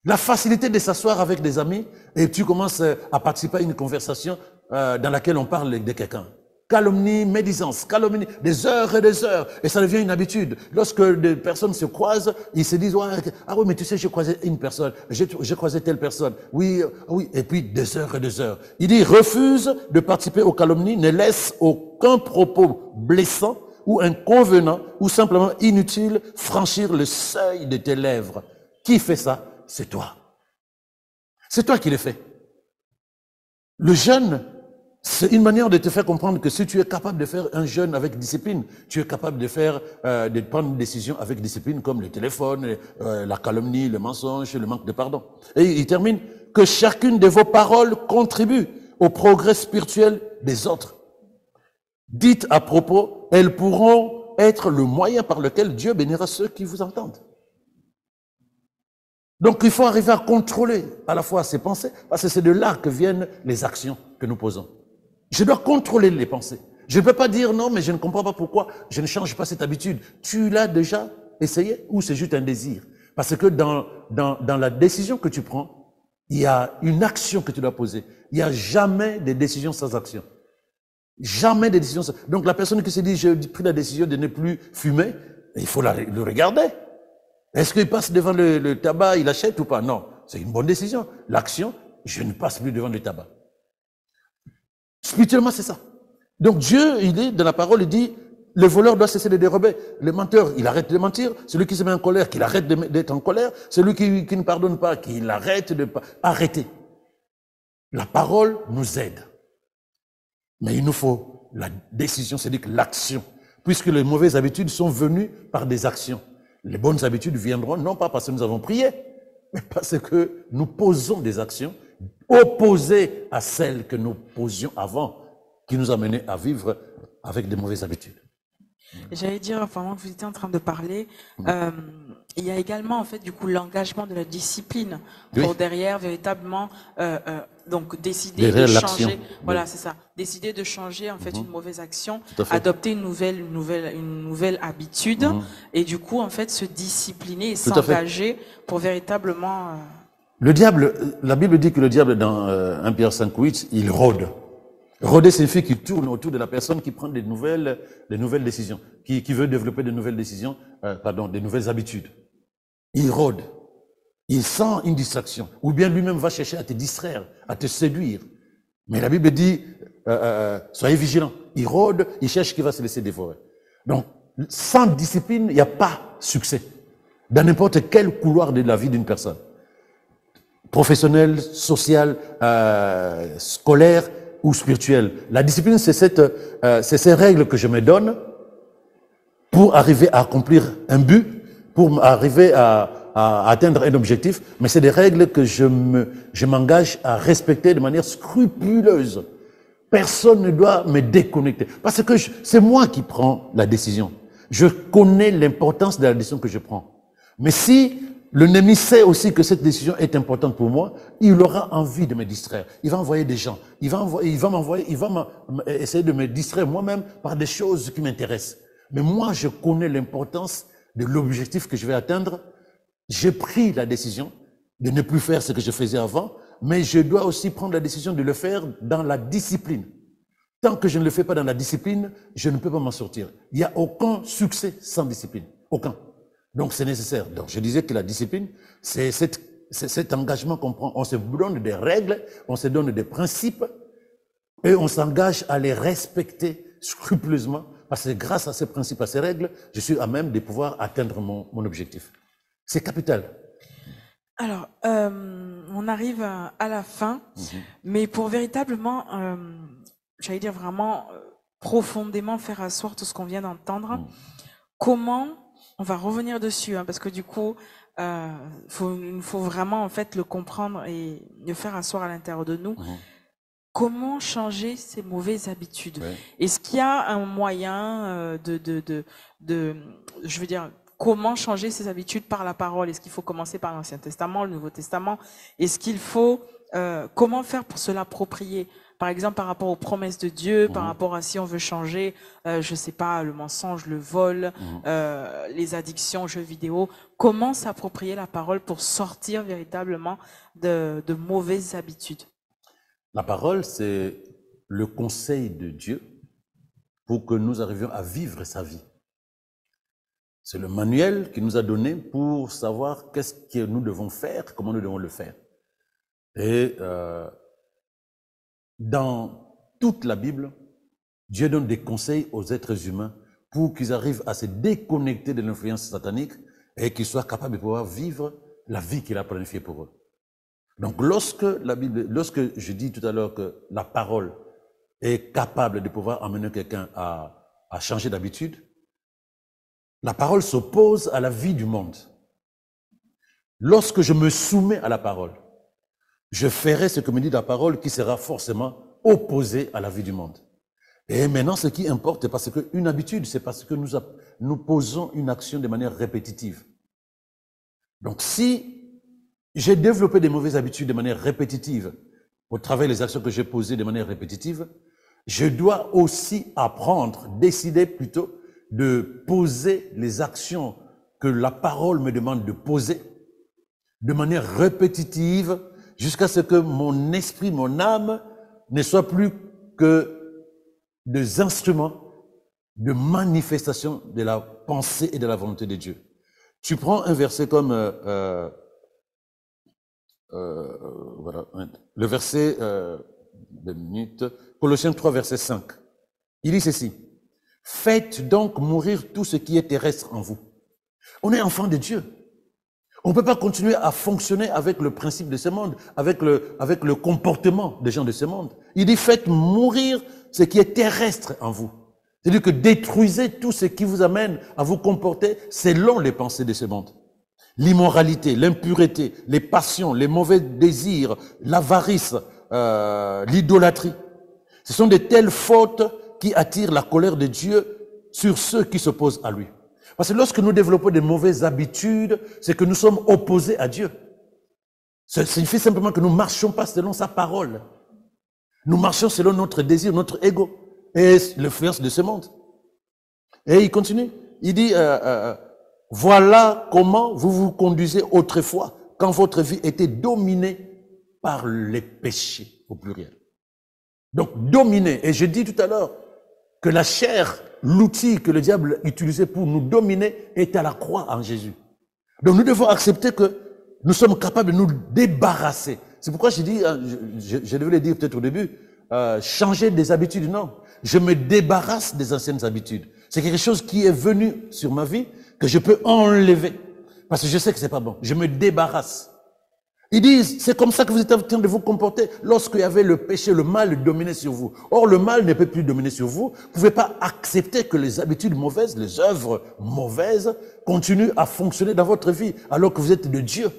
La facilité de s'asseoir avec des amis et tu commences à participer à une conversation dans laquelle on parle de quelqu'un. Calomnie, médisance, calomnie, des heures et des heures. Et ça devient une habitude. Lorsque des personnes se croisent, ils se disent, ouais, ah oui, mais tu sais, j'ai croisé une personne, j'ai croisé telle personne. Oui, oui. Et puis des heures et des heures. Il dit, refuse de participer aux calomnies, ne laisse aucun propos blessant ou inconvenant ou simplement inutile franchir le seuil de tes lèvres. Qui fait ça? C'est toi. C'est toi qui le fais. Le jeûne, c'est une manière de te faire comprendre que si tu es capable de faire un jeûne avec discipline, tu es capable de prendre une décision avec discipline comme le téléphone, la calomnie, le mensonge, le manque de pardon. Et il termine, que chacune de vos paroles contribue au progrès spirituel des autres. Dites à propos, elles pourront être le moyen par lequel Dieu bénira ceux qui vous entendent. Donc il faut arriver à contrôler à la fois ses pensées, parce que c'est de là que viennent les actions que nous posons. Je dois contrôler les pensées. Je ne peux pas dire non, mais je ne comprends pas pourquoi je ne change pas cette habitude. Tu l'as déjà essayé ou c'est juste un désir? Parce que dans la décision que tu prends, il y a une action que tu dois poser. Il n'y a jamais de décision sans action. Jamais de décision sans... Donc la personne qui se dit j'ai pris la décision de ne plus fumer, il faut le regarder. Est-ce qu'il passe devant le tabac, il achète ou pas? Non, c'est une bonne décision. L'action, je ne passe plus devant le tabac. Spirituellement, c'est ça. Donc Dieu, il est dans la parole, il dit, le voleur doit cesser de dérober. Le menteur, il arrête de mentir. Celui qui se met en colère, qu'il arrête d'être en colère. Celui qui ne pardonne pas, qu'il arrête de arrêter. La parole nous aide. Mais il nous faut la décision, c'est-à-dire l'action. Puisque les mauvaises habitudes sont venues par des actions. Les bonnes habitudes viendront non pas parce que nous avons prié, mais parce que nous posons des actions opposées à celles que nous posions avant, qui nous amenaient à vivre avec des mauvaises habitudes. J'allais dire, pendant que vous étiez en train de parler, il y a également, en fait, du coup, l'engagement de la discipline pour derrière, véritablement, donc, décider derrière de changer. Voilà, c'est ça. Décider de changer, en fait, une mauvaise action, adopter une nouvelle habitude, et du coup, en fait, se discipliner et s'engager pour véritablement... Le diable, la Bible dit que le diable, dans 1 Pierre 5:8, il rôde. Rôder signifie qu'il tourne autour de la personne qui prend des nouvelles décisions, qui veut développer de nouvelles décisions, des nouvelles habitudes. Il rôde. Il sent une distraction. Ou bien lui-même va chercher à te distraire, à te séduire. Mais la Bible dit, soyez vigilants. Il rôde, il cherche qui va se laisser dévorer. Donc, sans discipline, il n'y a pas succès. Dans n'importe quel couloir de la vie d'une personne. Professionnel, social, scolaire, ou spirituel. La discipline, c'est ces règles que je me donne pour arriver à accomplir un but, pour arriver à atteindre un objectif, mais c'est des règles que je m'engage à respecter de manière scrupuleuse Personne ne doit me déconnecter. Parce que c'est moi qui prends la décision. Je connais l'importance de la décision que je prends. Mais si l'ennemi sait aussi que cette décision est importante pour moi, il aura envie de me distraire. Il va envoyer des gens. Il va essayer de me distraire moi-même par des choses qui m'intéressent. Mais moi, je connais l'importance de l'objectif que je vais atteindre. J'ai pris la décision de ne plus faire ce que je faisais avant, mais je dois aussi prendre la décision de le faire dans la discipline. Tant que je ne le fais pas dans la discipline, je ne peux pas m'en sortir. Il n'y a aucun succès sans discipline. Aucun. Donc c'est nécessaire. Donc je disais que la discipline, c'est cet engagement qu'on prend. On se donne des règles, on se donne des principes, et on s'engage à les respecter scrupuleusement, parce que grâce à ces principes, à ces règles, je suis à même de pouvoir atteindre mon objectif. C'est capital. Alors, on arrive à la fin, mais pour véritablement, j'allais dire vraiment profondément faire asseoir tout ce qu'on vient d'entendre, comment, on va revenir dessus, hein, parce que du coup, il faut vraiment en fait le comprendre et le faire asseoir à l'intérieur de nous. Comment changer ces mauvaises habitudes? Est-ce qu'il y a un moyen je veux dire, comment changer ces habitudes par la parole? Est-ce qu'il faut commencer par l'Ancien Testament, le Nouveau Testament? Est-ce qu'il faut, comment faire pour se l'approprier? Par exemple, par rapport aux promesses de Dieu, par rapport à si on veut changer, je sais pas, le mensonge, le vol, les addictions, jeux vidéo. Comment s'approprier la parole pour sortir véritablement de mauvaises habitudes? La parole, c'est le conseil de Dieu pour que nous arrivions à vivre sa vie. C'est le manuel qu'il nous a donné pour savoir qu'est-ce que nous devons faire, comment nous devons le faire. Et dans toute la Bible, Dieu donne des conseils aux êtres humains pour qu'ils arrivent à se déconnecter de l'influence satanique et qu'ils soient capables de pouvoir vivre la vie qu'il a planifiée pour eux. Donc lorsque je dis tout à l'heure que la parole est capable de pouvoir amener quelqu'un à changer d'habitude, la parole s'oppose à la vie du monde. Lorsque je me soumets à la parole, je ferai ce que me dit la parole qui sera forcément opposé à la vie du monde. Et maintenant, ce qui importe, c'est parce qu'une habitude, c'est parce que nous posons une action de manière répétitive. Donc si j'ai développé des mauvaises habitudes de manière répétitive, au travers des actions que j'ai posées de manière répétitive, je dois aussi apprendre, décider plutôt, de poser les actions que la parole me demande de poser de manière répétitive jusqu'à ce que mon esprit, mon âme ne soit plus que des instruments de manifestation de la pensée et de la volonté de Dieu. Tu prends un verset comme voilà, le verset Colossiens 3, verset 5. Il dit ceci: faites donc mourir tout ce qui est terrestre en vous. On est enfant de Dieu. On ne peut pas continuer à fonctionner avec le principe de ce monde, avec le comportement des gens de ce monde. Il dit faites mourir ce qui est terrestre en vous. C'est-à-dire que détruisez tout ce qui vous amène à vous comporter selon les pensées de ce monde. L'immoralité, l'impureté, les passions, les mauvais désirs, l'avarice, l'idolâtrie. Ce sont de telles fautes qui attirent la colère de Dieu sur ceux qui s'opposent à lui. Parce que lorsque nous développons des mauvaises habitudes, c'est que nous sommes opposés à Dieu. Ça signifie simplement que nous ne marchons pas selon sa parole. Nous marchons selon notre désir, notre ego et l'influence de ce monde. Et il continue. Il dit, voilà comment vous vous conduisez autrefois, quand votre vie était dominée par les péchés, au pluriel. Donc, dominée. Et je dis tout à l'heure que la chair, l'outil que le diable utilisait pour nous dominer, est à la croix en Jésus. Donc, nous devons accepter que nous sommes capables de nous débarrasser. C'est pourquoi je dis, je devais le dire peut-être au début, changer des habitudes, non. Je me débarrasse des anciennes habitudes. C'est quelque chose qui est venu sur ma vie, que je peux enlever. Parce que je sais que c'est pas bon. Je me débarrasse. Ils disent, c'est comme ça que vous êtes en train de vous comporter lorsqu'il y avait le péché, le mal dominait sur vous. Or, le mal ne peut plus dominer sur vous. Vous ne pouvez pas accepter que les habitudes mauvaises, les œuvres mauvaises continuent à fonctionner dans votre vie alors que vous êtes de Dieu.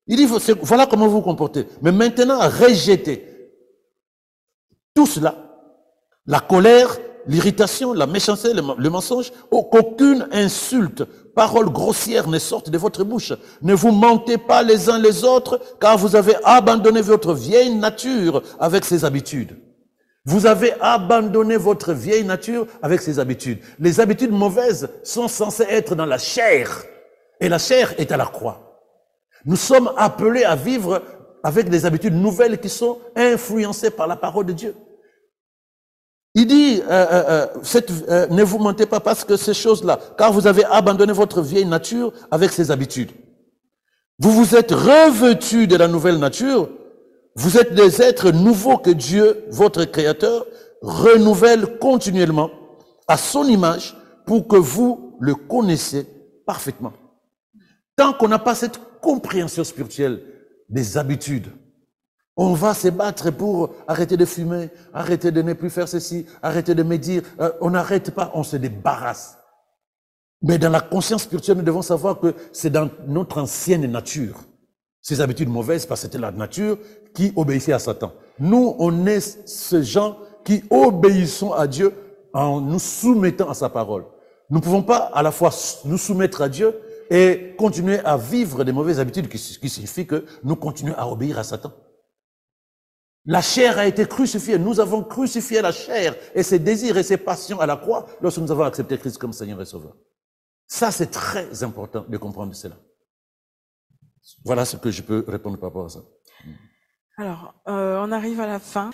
Il dit, voilà comment vous vous comportez. Mais maintenant, rejetez tout cela la colère, l'irritation, la méchanceté, le mensonge, qu'aucune insulte, parole grossière ne sorte de votre bouche. Ne vous mentez pas les uns les autres, car vous avez abandonné votre vieille nature avec ses habitudes. Vous avez abandonné votre vieille nature avec ses habitudes. Les habitudes mauvaises sont censées être dans la chair, et la chair est à la croix. Nous sommes appelés à vivre avec des habitudes nouvelles qui sont influencées par la parole de Dieu. Il dit, ne vous mentez pas parce que ces choses-là, car vous avez abandonné votre vieille nature avec ses habitudes. Vous vous êtes revêtus de la nouvelle nature, vous êtes des êtres nouveaux que Dieu, votre Créateur, renouvelle continuellement à son image pour que vous le connaissiez parfaitement. Tant qu'on n'a pas cette compréhension spirituelle des habitudes, on va se battre pour arrêter de fumer, arrêter de ne plus faire ceci, arrêter de médire. On n'arrête pas, on se débarrasse. Mais dans la conscience spirituelle, nous devons savoir que c'est dans notre ancienne nature. Ces habitudes mauvaises, parce que c'était la nature qui obéissait à Satan. Nous, on est ces gens qui obéissons à Dieu en nous soumettant à sa parole. Nous ne pouvons pas à la fois nous soumettre à Dieu et continuer à vivre des mauvaises habitudes qui signifie que nous continuons à obéir à Satan. La chair a été crucifiée. Nous avons crucifié la chair et ses désirs et ses passions à la croix lorsque nous avons accepté Christ comme Seigneur et Sauveur. Ça, c'est très important de comprendre cela. Voilà ce que je peux répondre par rapport à ça. Alors, on arrive à la fin.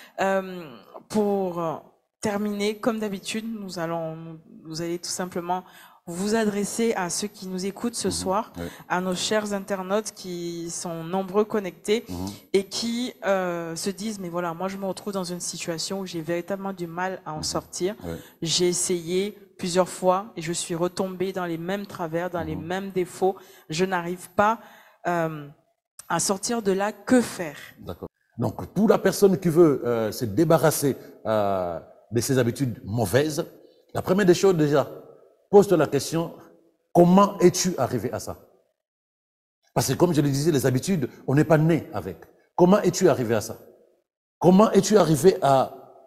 Pour terminer, comme d'habitude, vous allez tout simplement vous adresser à ceux qui nous écoutent ce soir, à nos chers internautes qui sont nombreux connectés et qui se disent, mais voilà, moi je me retrouve dans une situation où j'ai véritablement du mal à en sortir. J'ai essayé plusieurs fois et je suis retombé dans les mêmes travers, dans les mêmes défauts. Je n'arrive pas à sortir de là. Que faire? D'accord. Donc, pour la personne qui veut se débarrasser de ses habitudes mauvaises, la première des choses déjà, pose-toi la question, comment es-tu arrivé à ça? Parce que comme je le disais, les habitudes, on n'est pas né avec. Comment es-tu arrivé à ça? Comment es-tu arrivé à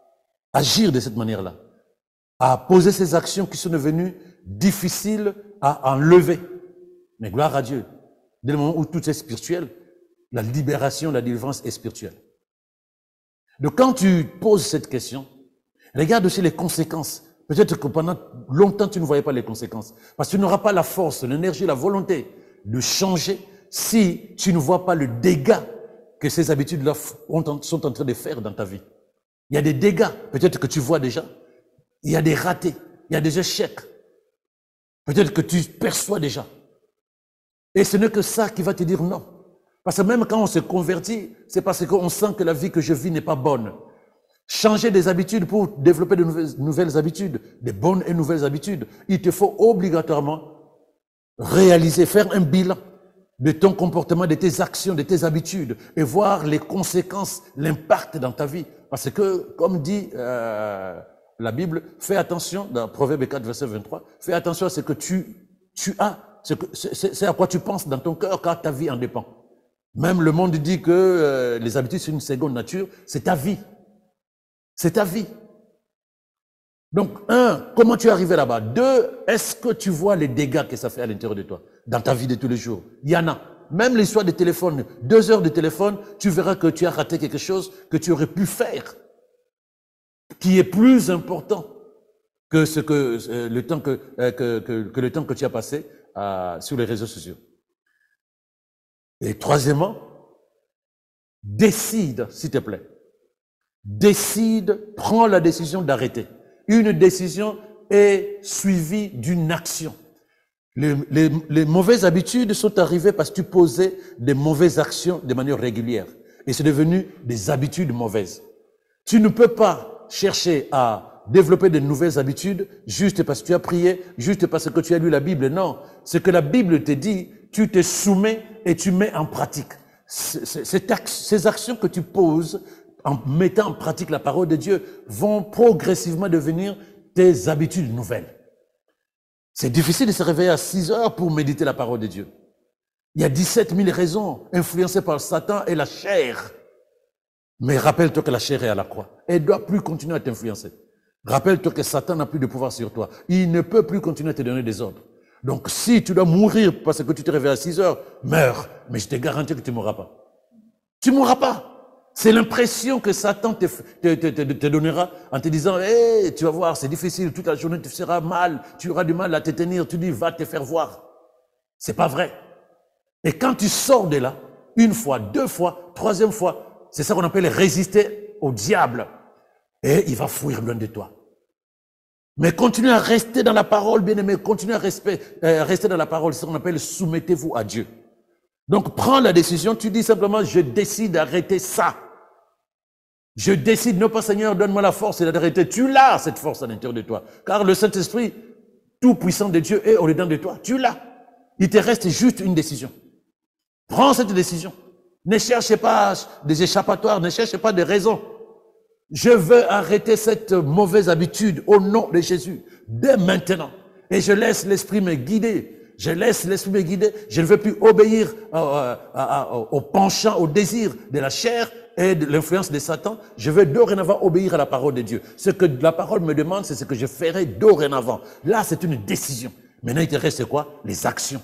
agir de cette manière-là? À poser ces actions qui sont devenues difficiles à enlever. Mais gloire à Dieu. Dès le moment où tout est spirituel, la libération, la délivrance est spirituelle. Donc quand tu poses cette question, regarde aussi les conséquences. Peut-être que pendant longtemps, tu ne voyais pas les conséquences. Parce que tu n'auras pas la force, l'énergie, la volonté de changer si tu ne vois pas le dégât que ces habitudes-là sont en train de faire dans ta vie. Il y a des dégâts, peut-être que tu vois déjà. Il y a des ratés, il y a des échecs. Peut-être que tu perçois déjà. Et ce n'est que ça qui va te dire non. Parce que même quand on se convertit, c'est parce qu'on sent que la vie que je vis n'est pas bonne. Changer des habitudes pour développer de nouvelles habitudes, des bonnes et nouvelles habitudes, il te faut obligatoirement réaliser, faire un bilan de ton comportement, de tes actions, de tes habitudes et voir les conséquences, l'impact dans ta vie. Parce que, comme dit la Bible, fais attention, dans Proverbe 4, verset 23, fais attention à ce que tu as, c'est à quoi tu penses dans ton cœur, car ta vie en dépend. Même le monde dit que les habitudes, c'est une seconde nature, c'est ta vie. C'est ta vie. Donc, comment tu es arrivé là-bas? 2, est-ce que tu vois les dégâts que ça fait à l'intérieur de toi, dans ta vie de tous les jours? Il y en a. Même l'histoire des téléphones, 2 heures de téléphone, tu verras que tu as raté quelque chose que tu aurais pu faire, qui est plus important que le temps que tu as passé sur les réseaux sociaux. Et troisièmement, décide, s'il te plaît. Décide, prends la décision d'arrêter. Une décision est suivie d'une action. Les mauvaises habitudes sont arrivées parce que tu posais des mauvaises actions de manière régulière. Et c'est devenu des habitudes mauvaises. Tu ne peux pas chercher à développer de nouvelles habitudes juste parce que tu as prié, juste parce que tu as lu la Bible. Non, ce que la Bible te dit, tu te soumets et tu mets en pratique. Ces actions que tu poses en mettant en pratique la parole de Dieu vont progressivement devenir tes habitudes nouvelles. C'est difficile de se réveiller à 6 heures pour méditer la parole de Dieu. Il y a 17 000 raisons influencées par Satan et la chair. Mais rappelle-toi que la chair est à la croix. Elle ne doit plus continuer à t'influencer. Rappelle-toi que Satan n'a plus de pouvoir sur toi. Il ne peut plus continuer à te donner des ordres. Donc, si tu dois mourir parce que tu te réveilles à 6 heures, meurs. Mais je te garantis que tu ne mourras pas. Tu ne mourras pas. C'est l'impression que Satan te donnera en te disant, hey, tu vas voir, c'est difficile, toute la journée tu seras mal, tu auras du mal à te tenir. Tu dis, va te faire voir. C'est pas vrai. Et quand tu sors de là, une fois, deux fois, troisième fois, c'est ça qu'on appelle résister au diable. Et il va fuir loin de toi. Mais continuez à rester dans la parole, bien-aimé, continuez à rester dans la parole, c'est ce qu'on appelle soumettez-vous à Dieu. Donc prends la décision, tu dis simplement, je décide d'arrêter ça. Je décide, non pas Seigneur, donne-moi la force et d'arrêter. Tu l'as, cette force à l'intérieur de toi. Car le Saint-Esprit, tout puissant de Dieu, est au-dedans de toi. Tu l'as. Il te reste juste une décision. Prends cette décision. Ne cherchez pas des échappatoires, ne cherchez pas des raisons. Je veux arrêter cette mauvaise habitude au nom de Jésus, dès maintenant. Et je laisse l'Esprit me guider. Je laisse l'Esprit me guider. Je ne veux plus obéir au penchant, au désir de la chair et de l'influence de Satan. Je veux dorénavant obéir à la parole de Dieu. Ce que la parole me demande, c'est ce que je ferai dorénavant. Là, c'est une décision. Maintenant, il te reste quoi? Les actions.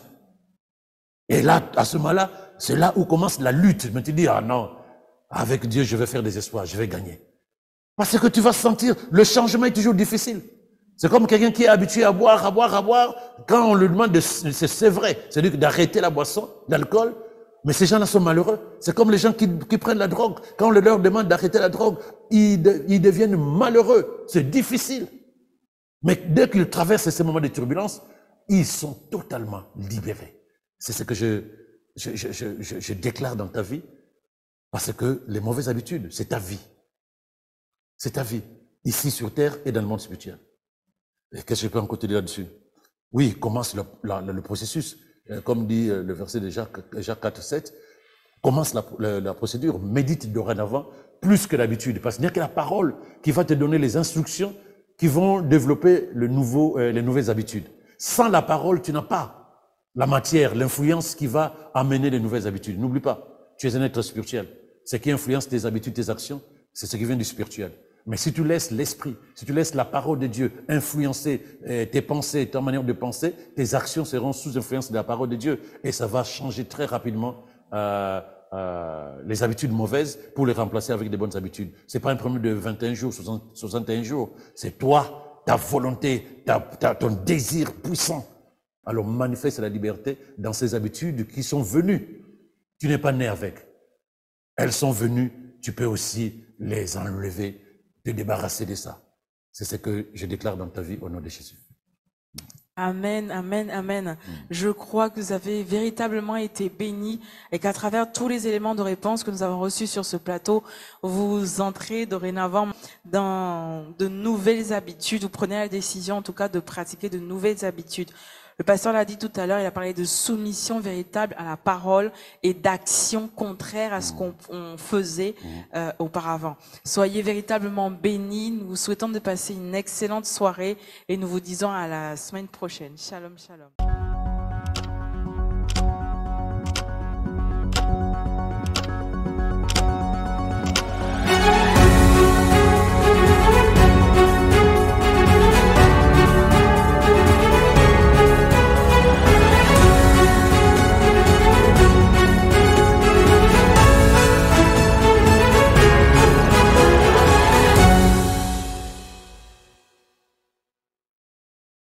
Et là, à ce moment-là, c'est là où commence la lutte. Mais tu dis, ah non, avec Dieu, je vais faire des espoirs, je vais gagner. Parce que tu vas sentir, le changement est toujours difficile. C'est comme quelqu'un qui est habitué à boire. Quand on lui demande c'est vrai, c'est-à-dire d'arrêter la boisson, l'alcool, mais ces gens-là sont malheureux. C'est comme les gens qui prennent la drogue. Quand on leur demande d'arrêter la drogue, ils deviennent malheureux. C'est difficile. Mais dès qu'ils traversent ces moments de turbulence, ils sont totalement libérés. C'est ce que je déclare dans ta vie. Parce que les mauvaises habitudes, c'est ta vie. C'est ta vie, ici sur terre et dans le monde spirituel. Et qu'est-ce que je peux encore te dire là-dessus? Oui, commence le processus. Comme dit le verset de Jacques 4,7, commence la procédure. Médite dorénavant plus que d'habitude. Parce qu'il n'y a que la parole qui va te donner les instructions qui vont développer les nouvelles habitudes. Sans la parole, tu n'as pas la matière, l'influence qui va amener les nouvelles habitudes. N'oublie pas, tu es un être spirituel. Ce qui influence tes habitudes, tes actions, c'est ce qui vient du spirituel. Mais si tu laisses l'esprit, si tu laisses la parole de Dieu influencer tes pensées, ta manière de penser, tes actions seront sous influence de la parole de Dieu. Et ça va changer très rapidement les habitudes mauvaises pour les remplacer avec des bonnes habitudes. C'est pas un problème de 21 jours, 61 jours. C'est toi, ta volonté, ton désir puissant. Alors manifeste la liberté dans ces habitudes qui sont venues. Tu n'es pas né avec. Elles sont venues, tu peux aussi les enlever, te débarrasser de ça. C'est ce que je déclare dans ta vie au nom de Jésus. Amen, amen, amen. Je crois que vous avez véritablement été bénis et qu'à travers tous les éléments de réponse que nous avons reçus sur ce plateau, vous entrez dorénavant dans de nouvelles habitudes. Vous prenez la décision, en tout cas, de pratiquer de nouvelles habitudes. Le pasteur l'a dit tout à l'heure, il a parlé de soumission véritable à la parole et d'action contraire à ce qu'on faisait auparavant. Soyez véritablement bénis. Nous vous souhaitons de passer une excellente soirée et nous vous disons à la semaine prochaine. Shalom, shalom.